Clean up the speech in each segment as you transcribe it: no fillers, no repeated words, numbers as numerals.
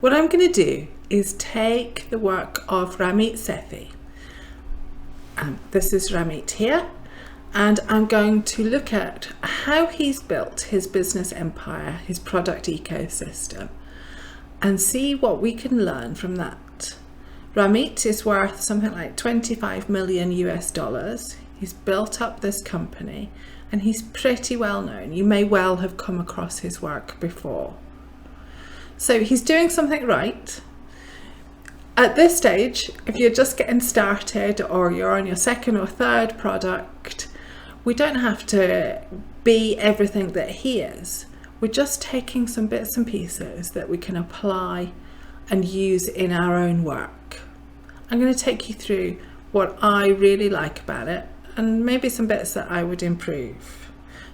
What I'm going to do is take the work of Ramit Sethi. This is Ramit here, and I'm going to look at how he's built his business empire, his product ecosystem, and see what we can learn from that. Ramit is worth something like 25 million US dollars. He's built up this company and he's pretty well known. You may well have come across his work before. So he's doing something right. At this stage, if you're just getting started or you're on your second or third product, we don't have to be everything that he is. We're just taking some bits and pieces that we can apply and use in our own work. I'm going to take you through what I really like about it and maybe some bits that I would improve.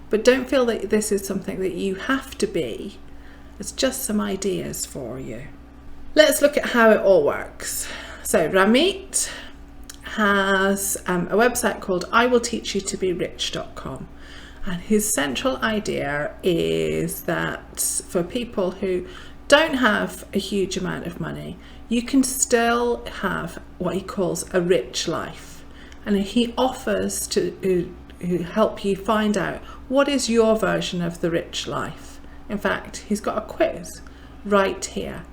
But don't feel that this is something that you have to be. It's just some ideas for you. Let's look at how it all works. So Ramit has a website called iwillteachyoutoberich.com, and his central idea is that for people who don't have a huge amount of money, you can still have what he calls a rich life, and he offers to help you find out what is your version of the rich life. In fact, he's got a quiz right here.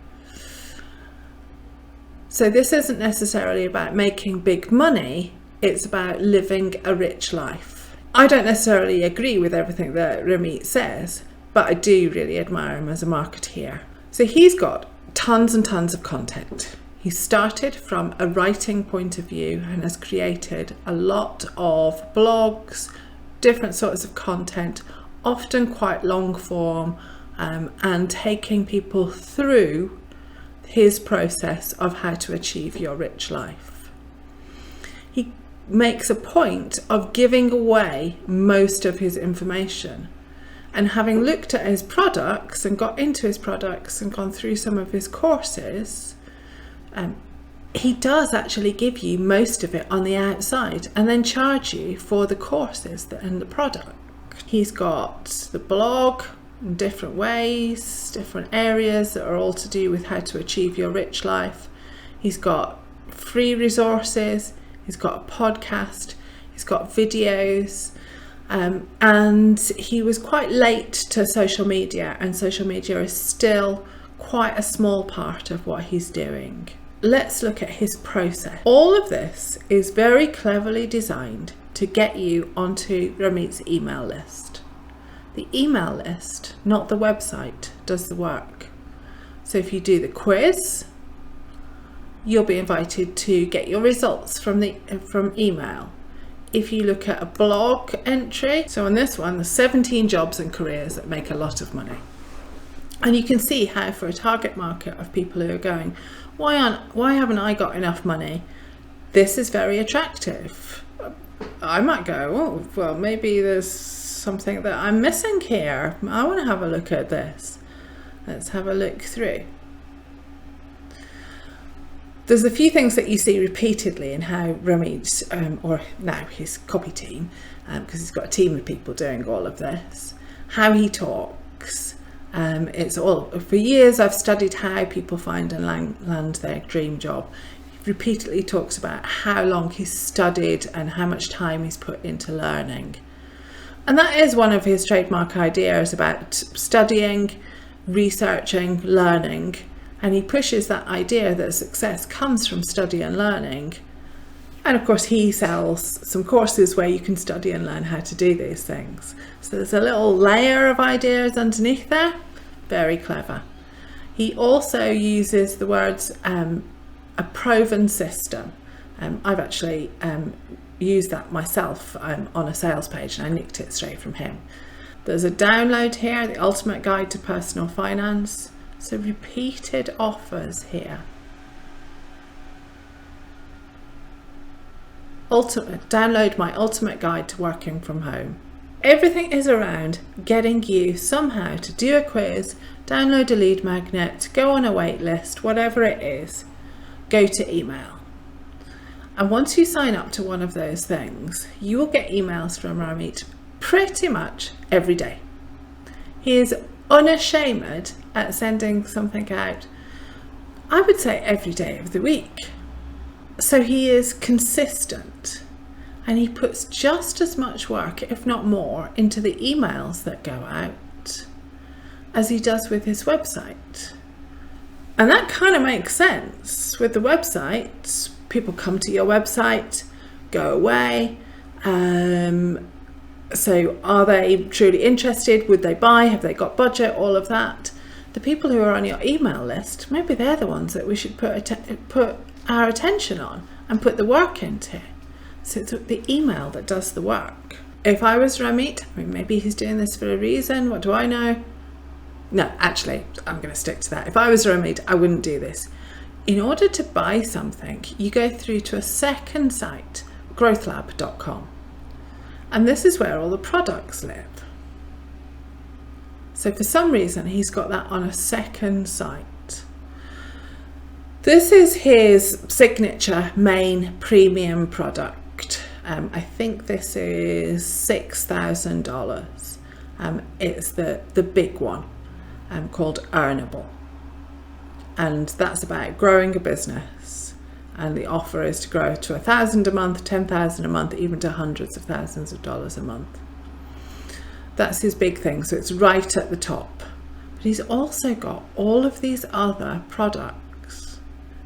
So this isn't necessarily about making big money, it's about living a rich life. I don't necessarily agree with everything that Ramit says, but I do really admire him as a marketeer. So he's got tons and tons of content. He started from a writing point of view and has created a lot of blogs, different sorts of content, often quite long form, and taking people through his process of how to achieve your rich life. He makes a point of giving away most of his information, and having looked at his products and got into his products and gone through some of his courses, he does actually give you most of it on the outside and then charge you for the courses and the product. He's got the blog in different ways, different areas that are all to do with how to achieve your rich life. He's got free resources, he's got a podcast, he's got videos, and he was quite late to social media, and social media is still quite a small part of what he's doing. Let's look at his process. All of this is very cleverly designed to get you onto Ramit's email list. The email list, not the website, does the work. So if you do the quiz, you'll be invited to get your results from email. If you look at a blog entry, so on this one, the 17 jobs and careers that make a lot of money. And you can see how for a target market of people who are going, why haven't I got enough money? This is very attractive. I might go, oh, well, maybe there's something that I'm missing here. I want to have a look at this. Let's have a look through. There's a few things that you see repeatedly in how Ramit, or now his copy team, because he's got a team of people doing all of this, how he talks. It's all, for years I've studied how people find and land their dream job. He repeatedly talks about how long he's studied and how much time he's put into learning. And that is one of his trademark ideas about studying, researching, learning. And he pushes that idea that success comes from study and learning. And of course he sells some courses where you can study and learn how to do these things. So there's a little layer of ideas underneath there. Very clever. He also uses the words a proven system. I've actually used that myself on a sales page, and I nicked it straight from him. There's a download here, the ultimate guide to personal finance. So repeated offers here. Download my ultimate guide to working from home. Everything is around getting you somehow to do a quiz, download a lead magnet, go on a wait list, whatever it is, go to email. And once you sign up to one of those things, you will get emails from Ramit pretty much every day. He is unashamed at sending something out I would say every day of the week. So he is consistent, and he puts just as much work, if not more, into the emails that go out as he does with his website. And that kind of makes sense. With the website, people come to your website, go away. So are they truly interested? Would they buy? Have they got budget? All of that. The people who are on your email list, maybe they're the ones that we should put our attention on and put the work into. So it's the email that does the work. If I was Ramit, maybe he's doing this for a reason. What do I know? No, actually, I'm going to stick to that. If I was Ramit, I wouldn't do this. In order to buy something, you go through to a second site, growthlab.com. And this is where all the products live. So for some reason, he's got that on a second site. This is his signature main premium product. I think this is $6,000. It's the big one. Called Earnable, and that's about growing a business, and the offer is to grow to 1,000 a month, 10,000 a month, even to hundreds of thousands of dollars a month. That's his big thing, so it's right at the top. But he's also got all of these other products.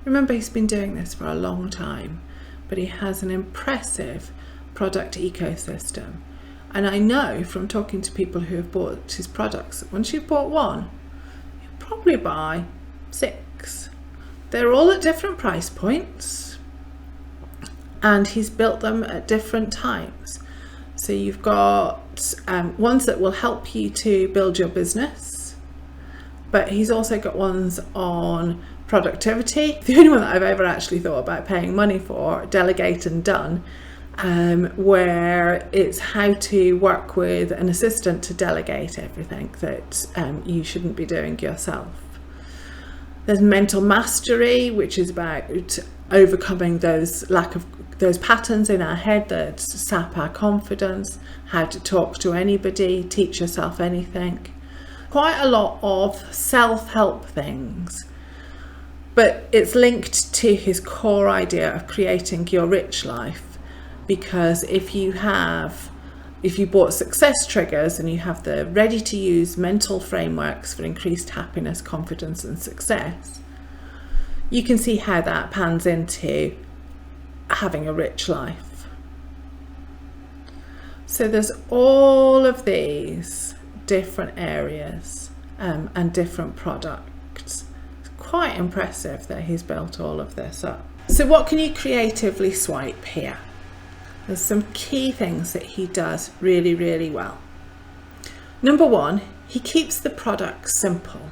Remember, he's been doing this for a long time, but he has an impressive product ecosystem. And I know from talking to people who have bought his products, that once you've bought one, you'll probably buy 6. They're all at different price points, and he's built them at different times. So you've got ones that will help you to build your business, but he's also got ones on productivity. The only one that I've ever actually thought about paying money for, Delegate and Done, where it's how to work with an assistant to delegate everything that you shouldn't be doing yourself. There's mental mastery, which is about overcoming those patterns in our head that sap our confidence, how to talk to anybody, teach yourself anything. Quite a lot of self-help things, but it's linked to his core idea of creating your rich life. Because if you bought Success Triggers and you have the ready to use mental frameworks for increased happiness, confidence and success, you can see how that pans into having a rich life. So there's all of these different areas and different products. It's quite impressive that he's built all of this up. So what can you creatively swipe here? There's some key things that he does really, really well. Number one, he keeps the product simple.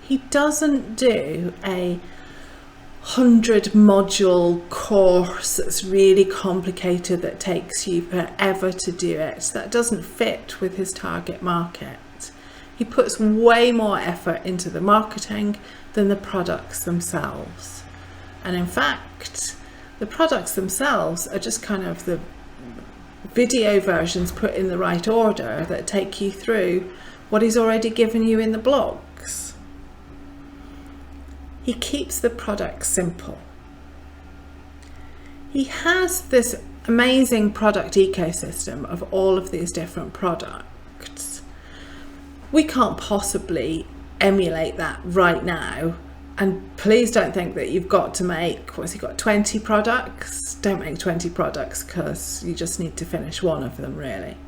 He doesn't do a 100-module course that's really complicated that takes you forever to do it. That doesn't fit with his target market. He puts way more effort into the marketing than the products themselves. And in fact, the products themselves are just kind of the video versions put in the right order that take you through what he's already given you in the blogs. He keeps the product simple. He has this amazing product ecosystem of all of these different products. We can't possibly emulate that right now. And please don't think that you've got to make, 20 products? Don't make 20 products, because you just need to finish one of them, really.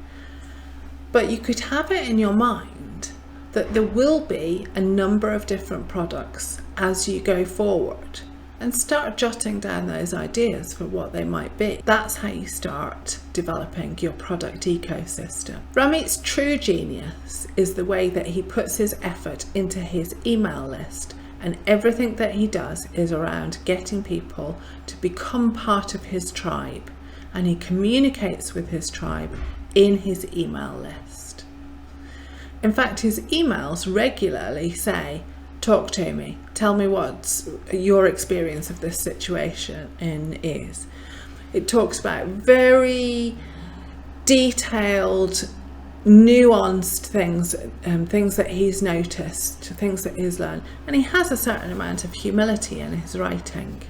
But you could have it in your mind that there will be a number of different products as you go forward, and start jotting down those ideas for what they might be. That's how you start developing your product ecosystem. Ramit's true genius is the way that he puts his effort into his email list. And everything that he does is around getting people to become part of his tribe. And he communicates with his tribe in his email list. In fact, his emails regularly say, talk to me, tell me what your experience of this situation is. It talks about very detailed nuanced things, things that he's noticed, things that he's learned, and he has a certain amount of humility in his writing.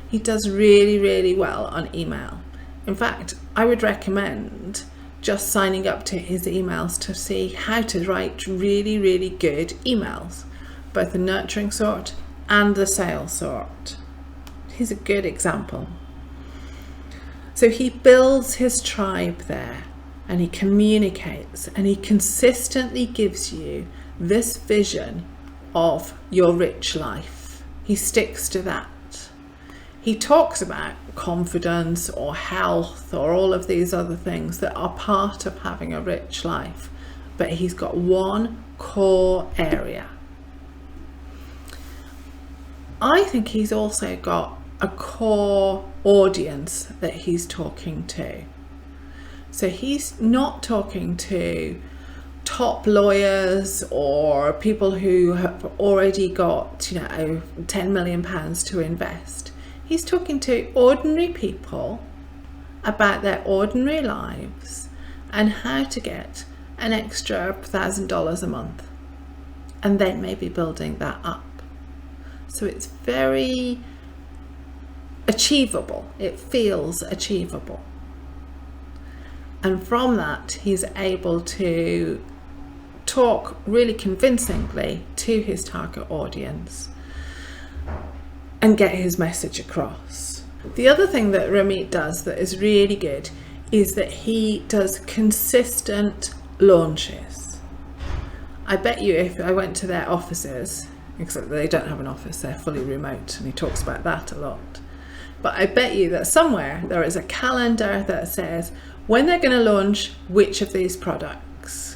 He does really, really well on email. In fact, I would recommend just signing up to his emails to see how to write really, really good emails, both the nurturing sort and the sales sort. He's a good example. So he builds his tribe there, and he communicates, and he consistently gives you this vision of your rich life. He sticks to that. He talks about confidence or health or all of these other things that are part of having a rich life, but he's got one core area. I think he's also got a core audience that he's talking to. So he's not talking to top lawyers or people who have already got, £10 million to invest. He's talking to ordinary people about their ordinary lives and how to get an extra $1,000 a month, and then maybe building that up. So it's very achievable. It feels achievable. And from that, he's able to talk really convincingly to his target audience and get his message across. The other thing that Ramit does that is really good is that he does consistent launches. I bet you if I went to their offices, except they don't have an office, they're fully remote, and he talks about that a lot. But I bet you that somewhere there is a calendar that says when they're going to launch which of these products.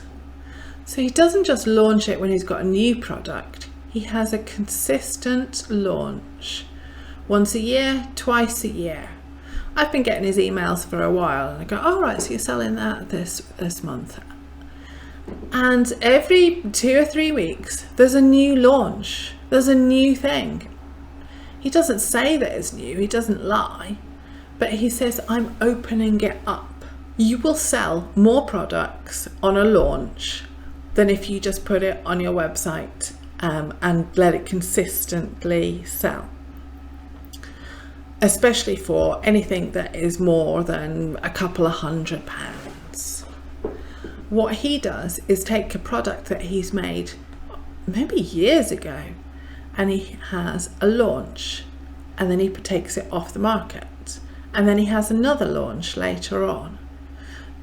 So he doesn't just launch it when he's got a new product. He has a consistent launch. Once a year, twice a year. I've been getting his emails for a while, and I go, oh right, so you're selling that this month. And every 2 or 3 weeks, there's a new launch. There's a new thing. He doesn't say that it's new, he doesn't lie, but he says, I'm opening it up. You will sell more products on a launch than if you just put it on your website and let it consistently sell. Especially for anything that is more than a couple of £100. What he does is take a product that he's made maybe years ago, and he has a launch, and then he takes it off the market, and then he has another launch later on.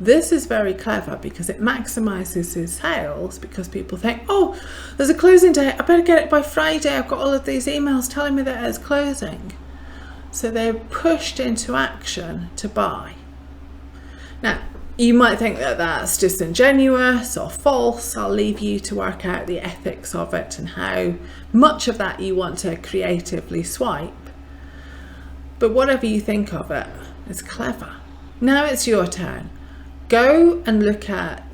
This is very clever because it maximizes his sales, because people think, oh, there's a closing date, I better get it by Friday, I've got all of these emails telling me that it's closing. So they're pushed into action to buy. Now, you might think that that's disingenuous or false. I'll leave you to work out the ethics of it and how much of that you want to creatively swipe. But whatever you think of it, it's clever. Now it's your turn. Go and look at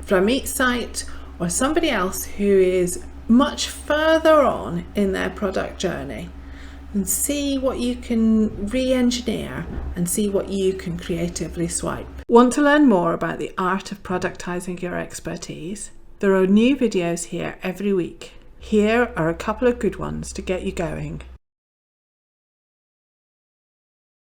Ramit's site or somebody else who is much further on in their product journey and see what you can re-engineer and see what you can creatively swipe. Want to learn more about the art of productizing your expertise? There are new videos here every week. Here are a couple of good ones to get you going.